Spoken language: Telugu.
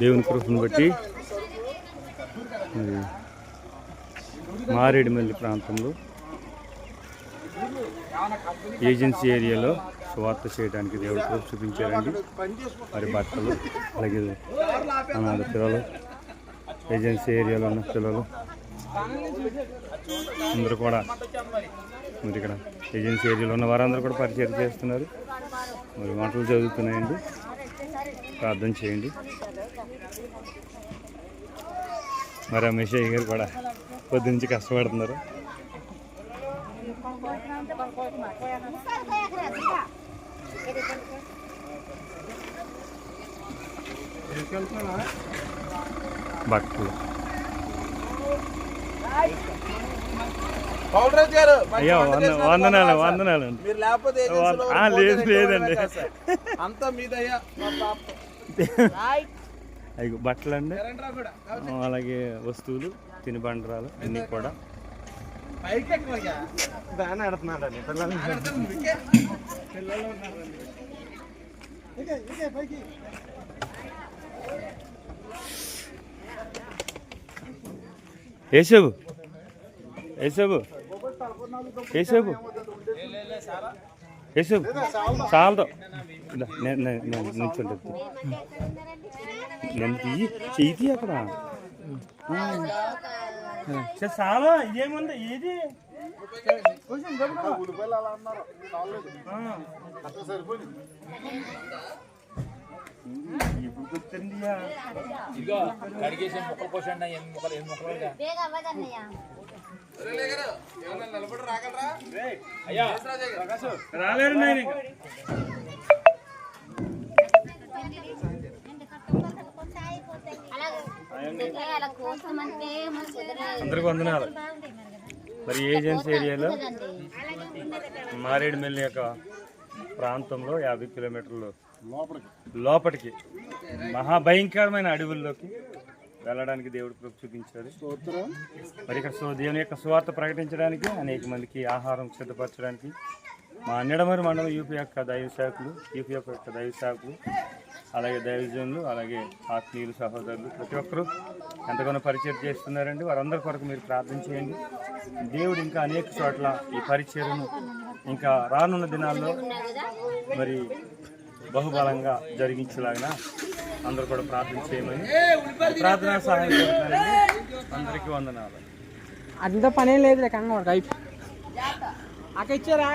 దేవుని కృపను బట్టి మారేడుమిల్లి ప్రాంతంలో ఏజెన్సీ ఏరియాలో సువార్త చేయడానికి దేవుడు కృప చూపించారండి. మరి బట్టలు అలాగే అనాథ పిల్లలు, ఏజెన్సీ ఏరియాలో ఉన్న పిల్లలు అందరూ కూడా మరి ఇక్కడ ఏజెన్సీ ఏరియాలో ఉన్న వారందరూ కూడా పరిచయం చేస్తున్నారు. మరి మాటలు చదువుతున్నాయండి. ప్రార్థన చేయండి. మరి ఆ మెషయ్య గారు కూడా పొద్దు నుంచి కష్టపడుతున్నారు. బట్టలు అయ్యా వందనాలు వందనాలు లేదు లేదండి అయ్యో బట్టలు అండి, అలాగే వస్తువులు తినుబండరాలు అన్నీ కూడా బాగానే ఆడుతున్నాడండి పిల్లలు. ఏసేపు ఏసేపు ఏసేపు ఏసేపు చాలదు నుంచుంటుంది. నేను చెయ్యి అక్కడ చాలా ఇదేముంది ఇది ఇప్పుడు గుర్తుందియా. రాలేరు నేను అందరికి వందనాలు. మరి ఏజెన్సీ ఏరియాలో మారేడుమిల్లి యొక్క ప్రాంతంలో 50 కిలోమీటర్లు లోపలికి మహాభయంకరమైన అడవుల్లోకి వెళ్ళడానికి దేవుడు కృప చూపించాడు. మరి ఇక్కడ దేవుని యొక్క సువార్త ప్రకటించడానికి, అనేక మందికి ఆహారం సిద్ధపరచడానికి మా నిడమరి మండలం యూపీ యొక్క దైవ సేవకులు అలాగే దైవజనులు, అలాగే ఆత్మీయులు, సహోదరులు ప్రతి ఒక్కరూ ఎంతగానో పరిచయం చేస్తున్నారండి. వారందరి కొరకు మీరు ప్రార్థన చేయండి. దేవుడు ఇంకా అనేక చోట్ల ఈ పరిచర్యను ఇంకా రానున్న దినాల్లో మరి బహుబలంగా జరిగించేలాగా అందరూ కూడా ప్రార్థన చేయమని ప్రార్థనా సహాయం చేస్తున్నారండి. అందరికీ వందనాలు. అంత పనే లేదు కన్నా ఇచ్చారా.